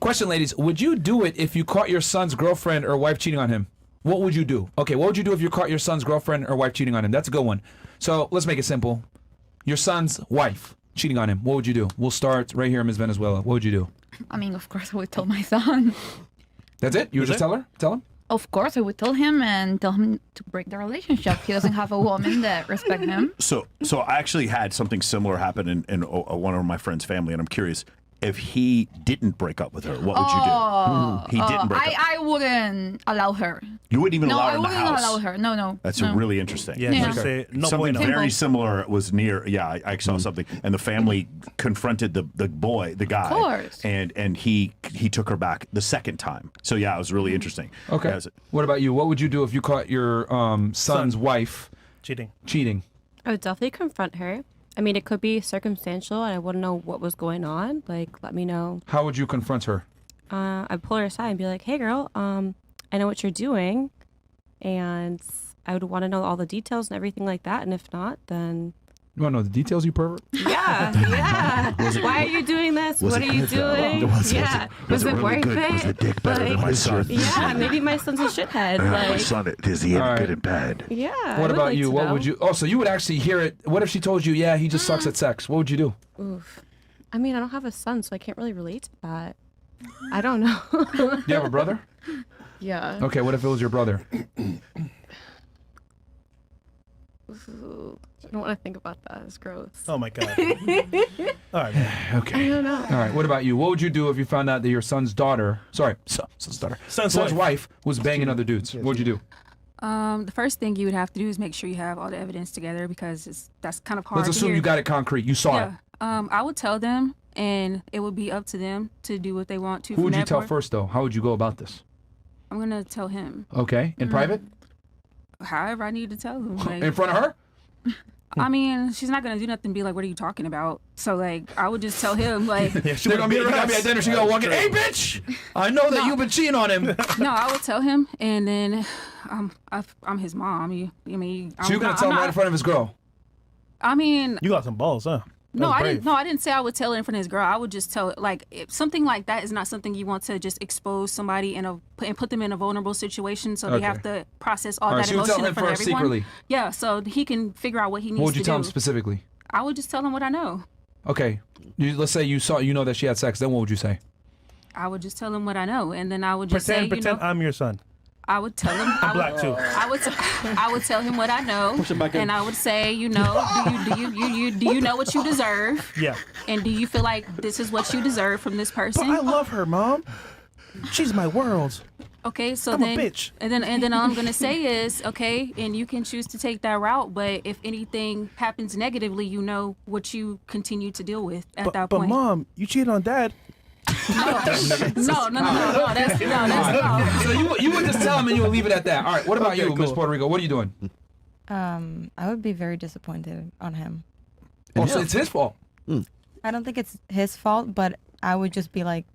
Question, ladies. Would you do it if you caught your son's girlfriend or wife cheating on him? What would you do? Okay, what would you do if you caught your son's girlfriend or wife cheating on him? That's a good one. So let's make it simple. Your son's wife cheating on him. What would you do? We'll start right here, Ms. Venezuela. What would you do? I mean, of course, I would tell my son. That's it? You would just tell her? Tell him? Of course, I would tell him and tell him to break the relationship. He doesn't have a woman that respect him. So I actually had something similar happen in one of my friend's family, and I'm curious. If he didn't break up with her, what would you do? He didn't break up. I wouldn't allow her. You wouldn't even No, allow her I in the wouldn't house. allow her. No. That's no. really interesting. Yeah, Yeah. just say no Something bueno. very Simple. similar was near. Yeah, I saw something, and the family confronted the guy, Of course. and he took her back the second time. So yeah, it was really interesting. Okay. Yeah, What about you? What would you do if you caught your son's wife Cheating. cheating? I would definitely confront her. I mean, it could be circumstantial, and I wouldn't know what was going on. Like, let me know. How would you confront her? I'd pull her aside and be like, "Hey, girl, I know what you're doing, and I would want to know all the details and everything like that. And if not, then You want to know the details, you pervert? yeah. Why are you doing this? What are you doing? Yeah. Was it worth it? Was the dick better than my Like, son? yeah, maybe my son's a shithead. My Like, son, is he All any right. good and bad? yeah. I What would about like you? to What know. would you? Oh, so you would actually hear it. What if she told you, yeah, he just sucks at sex? What would you do? Oof. I mean, I don't have a son, so I can't really relate to that. I don't know. Do you have a brother? Yeah. Okay, what if it was your brother? Ooh, I don't want to think about that. It's gross. Oh my god. All right, man. Okay. I don't know. All right. What about you? What would you do if you found out that your son's daughter, son's daughter, Son's wife was banging other dudes? What would you do? The first thing you would have to do is make sure you have all the evidence together because that's kind of hard. Let's to assume hear. you got it concrete. You saw it. Yeah. I would tell them, and it would be up to them to do what they want to. Who from would you that tell point. first, though? How would you go about this? I'm gonna tell him. Okay. In private? However, I need to tell him. In Like, front of her? I mean, she's not gonna do nothing. And be like, "What are you talking about?" So like, I would just tell him like, Yeah, she They're gonna be would've at dinner. She gonna walk in. Hey, bitch! I know that you've been cheating on him. no, I would tell him, and then I'm his mom. I mean, So you're gonna tell him right in front of his girl? I mean, You got some balls, huh? no, That's I brave. didn't. No, I didn't say I would tell it in front of his girl. I would just tell it like if something like that is not something you want to just expose somebody and put them in a vulnerable situation. So Okay. they have to process all All right, that so you would emotion tell in him front of first everyone. secretly. Yeah, so he can figure out what he needs What would you to tell do. him specifically? I would just tell him what I know. Okay. Let's say you know that she had sex. Then what would you say? I would just tell him what I know, and then I would just Pretend say, pretend I'm your son. I would tell him. I'm black too. I would tell him what I know, and I would say, do you know what you deserve, Yeah. and do you feel like this is what you deserve from this person? But I love her, Mom. She's my world. Okay, so I'm a then, bitch. and then all I'm gonna say is, okay, and you can choose to take that route, but if anything happens negatively, you know what you continue to deal with at that But point. Mom, you cheated on Dad. No, that's no. So you would just tell him and you would leave it at that. All right. What about Okay, you, Miss cool. Puerto Rico? What are you doing? I would be very disappointed on him. Oh, so it's his fault. I don't think it's his fault, but I would just be like,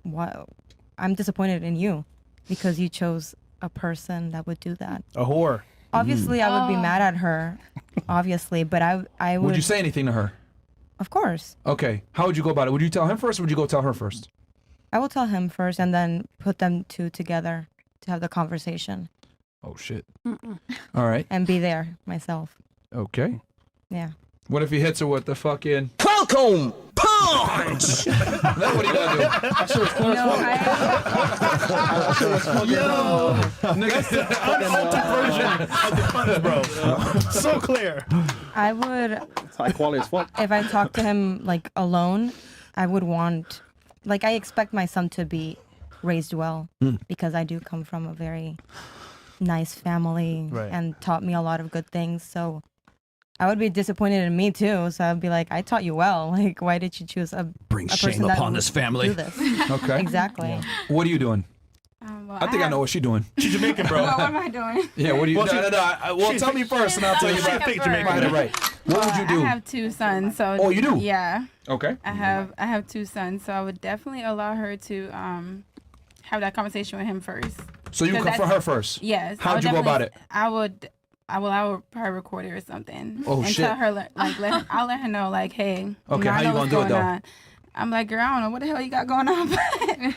what? I'm disappointed in you because you chose a person that would do that. A whore. Obviously, I would be mad at her, obviously, but I would. Would you say anything to her? Of course. Okay. How would you go about it? Would you tell him first or would you go tell her first? I will tell him first and then put them two together to have the conversation Oh, shit. All right. and be there myself. Okay. Yeah. What if he hits her with the fucking... Welcome, punch! Then what are you gonna do? No, Nigga. Bro. So clear. I would, High quality as fuck. if I talk to him like alone, I would want, like, I expect my son to be raised well because I do come from a very nice family Right. and taught me a lot of good things. So I would be disappointed in me too. So I'd be like, I taught you well. Like, why did you choose a Bring a shame person that upon would this family. do this? Okay. Exactly. What are you doing? Well, I think I know what she's doing. She's Jamaican, bro. What am I doing? Yeah, what do you... Well, Well, she's- tell me first and I'll tell you She's about... fake Right, Jamaican. right. What would you do? I have two sons, so Oh, you do? Yeah, Okay. I have two sons, so I would definitely allow her to have that conversation with him first. So you 'Cause confront her first? Yes. How'd you go about it? I will probably record it or something. Oh, and shit. tell her I'll let her know like, hey, Okay, you know, I how know you what's gonna do it, going I'm like, girl, I don't know what the hell you got going on.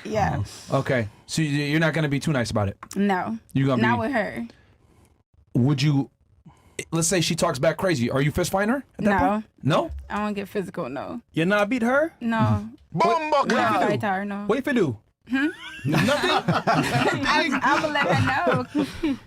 Yeah. Okay, so you're not gonna be too nice about it. No. You gonna Not be? with her. Would you? Let's say she talks back crazy. Are you fist fighting her? At that No. point? No. I don't get physical. No. You not beat her? No. What if Not you fight do? her. No. What if you do? I'm gonna let her know.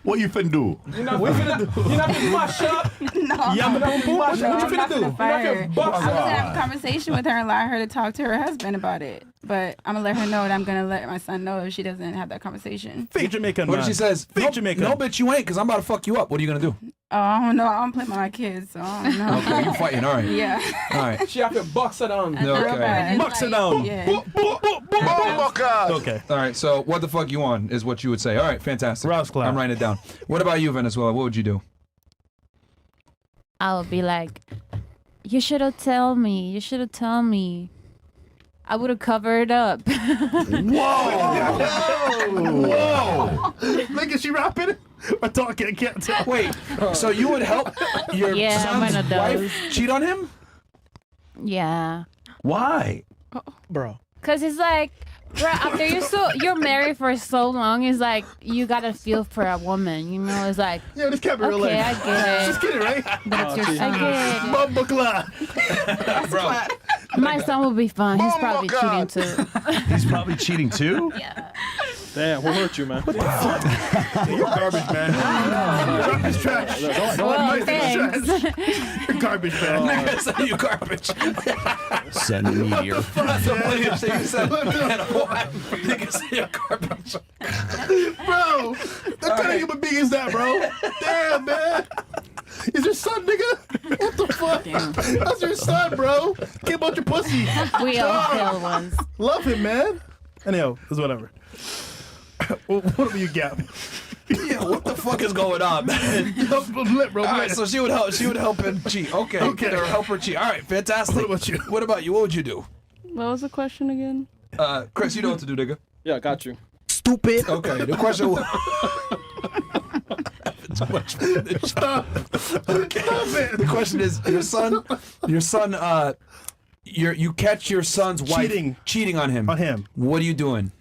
What you finna do? You're not finna mash up. No. Yeah, but boom, boom. What you I'm finna not do? gonna You're fight not her. finna I'm box gonna her. have a conversation with her and allow her to talk to her husband about it. But I'm gonna let her know that I'm gonna let my son know if she doesn't have that conversation. Fake Jamaican, What man. if she says, Fake no, Jamaican. no, bitch, you ain't, because I'm about to fuck you up. What are you going to do? Oh, I don't know. I don't play with my kids, so I don't know. Okay, you fighting. All right. Yeah. All right. She have to box her down. Okay. Box her down. Yeah. Okay. All right, so what the fuck you on is what you would say. All right, fantastic. Rouse clap. I'm writing it down. What about you, Venezuela? What would you do? I would be like, you should have told me. You should have told me. I would have covered up. Whoa! Look, is she rapping or talking? I can't tell. Wait, so you would help your Yeah, I'm son's one of wife cheat on him? Yeah. Why? Bro. Cause it's like, bro, after you're married for so long, it's like you gotta feel for a woman. You know, it's like, Yeah, this can't be real okay, life. I get Just it. kidding, right? But it's your son. I Bumble clap. Bro, get it. My son will be fine. He's probably cheating too. He's probably cheating too? Yeah. Damn, who hurt you, man? You're garbage, man. Garbage trash. Well, thanks. You're garbage, man. nigga said you garbage. Send a meteor. That's the funniest thing you said. Man, what? Nigga said you're garbage. Bro, what kind of human being is that, bro? Damn, man. Is your son, nigga? What the fuck? That's your son, bro. Came out your pussy. We all fail once. Love him, man. Anyhow, it's whatever. What do you get? Yeah, what the fuck is going on, man? Lit, bro. All right, so she would help. She would help him cheat. Okay. Okay. Or help her cheat. All right, fantastic. What about you? What about you? What would you do? What was the question again? Chris, you know what to do, nigga. Yeah, got you. Stupid. Okay. The question was. Too much footage. Okay. The question is, your son, you catch your son's wife cheating on him. On him. What are you doing?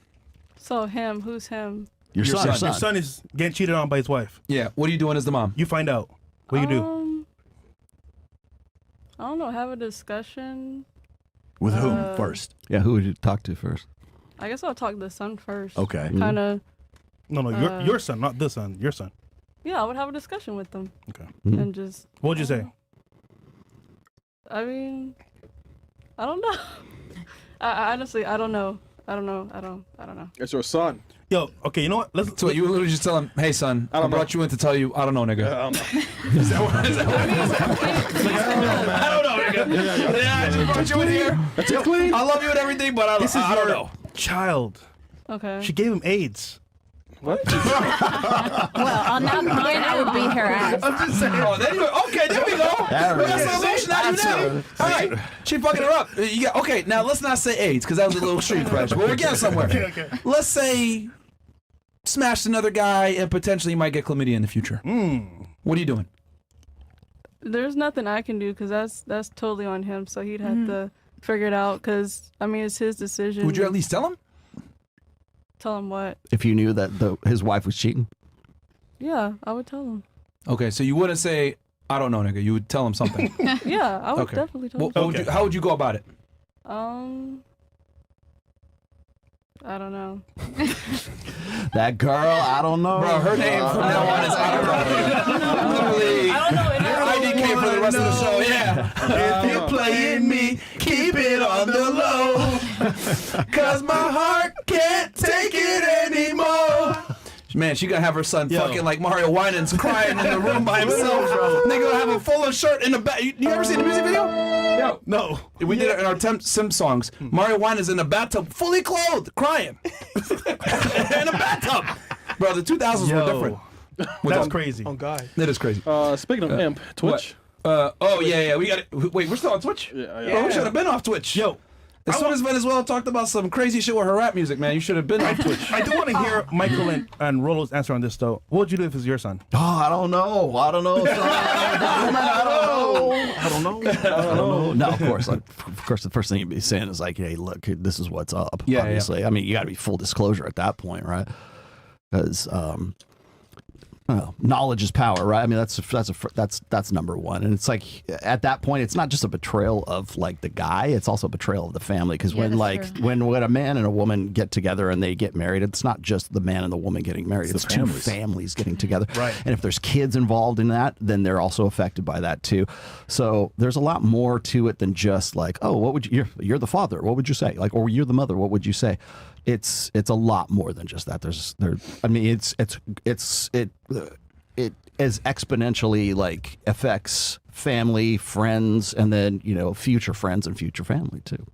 So him, who's him? Your son. Your son is getting cheated on by his wife. Yeah. What are you doing as the mom? You find out. What you do? I don't know. Have a discussion. With whom first? Yeah, who would you talk to first? I guess I'll talk to the son first. Okay. Kind of. No, your son, not this son. Your son. Yeah, I would have a discussion with them. Okay. And just. What would you say? I mean, I don't know. I honestly, I don't know. I don't know. It's your son. Yo, okay, you know what? Let's. So you literally just tell him, "Hey, son, I brought you in to tell you I don't know, nigga." I don't know. Is that what it is? I don't know, nigga. Yeah, I just brought you in here. I love you and everything, but I This is don't your know. child. Okay. She gave him AIDS. What? Well, on that point, I would beat her ass. I'm just saying. Oh, there you go. Okay, there we go. We got some solution out of you now. All right, she fucking her up. You got, okay, now let's not say AIDS because that was a little street crash, but we're getting somewhere. Okay. Let's say smashed another guy and potentially might get chlamydia in the future. What are you doing? There's nothing I can do because that's totally on him. So he'd have to figure it out because I mean it's his decision. Would you at least tell him? Tell him what? If you knew that his wife was cheating? Yeah, I would tell him. Okay, so you wouldn't say I don't know, nigga. You would tell him something. Yeah, I would Okay. definitely tell him. What would you, how would you go about it? I don't know. That girl, I don't know. Bro, her name from now on is I don't know. Literally, I don't know. IDK for the rest of the show. Yeah. If you're playing me, keep it on the low. Cause my heart can't take it anymore. Man, she gonna have her son fucking like Mario Winans crying in the room by himself. Nigga gonna have a full of shirt in the back. You ever seen the music video? Yo, no. We did it in our Sim songs. Mario Winans in the bathtub, fully clothed, crying. In a bathtub. Bro, the 2000s were different. That's crazy. Oh, God. It is crazy. Speaking of imp, Twitch. Oh, yeah. We got it. Wait, we're still on Twitch? Yeah. Bro, we should have been off Twitch. Yo, As soon as Venezuela talked about some crazy shit with her rap music, man, you should have been on Twitch. I do want to hear Michael and Rolo's answer on this, though. What would you do if it was your son? Oh, I don't know. Son. I don't know. No, of course. The first thing you'd be saying is like, hey, look, this is what's up. Yeah, obviously. yeah. I mean, you got to be full disclosure at that point, right? Because knowledge is power, right? I mean, that's number one. And it's like at that point, it's not just a betrayal of like the guy; it's also a betrayal of the family. Because when a man and a woman get together and they get married, it's not just the man and the woman getting married; it's two families getting together. Right. And if there's kids involved in that, then they're also affected by that too. So there's a lot more to it than just like, oh, what would you're the father? What would you say? Like, or you're the mother? What would you say? It's a lot more than just that. It as exponentially like affects family, friends, and then future friends and future family too.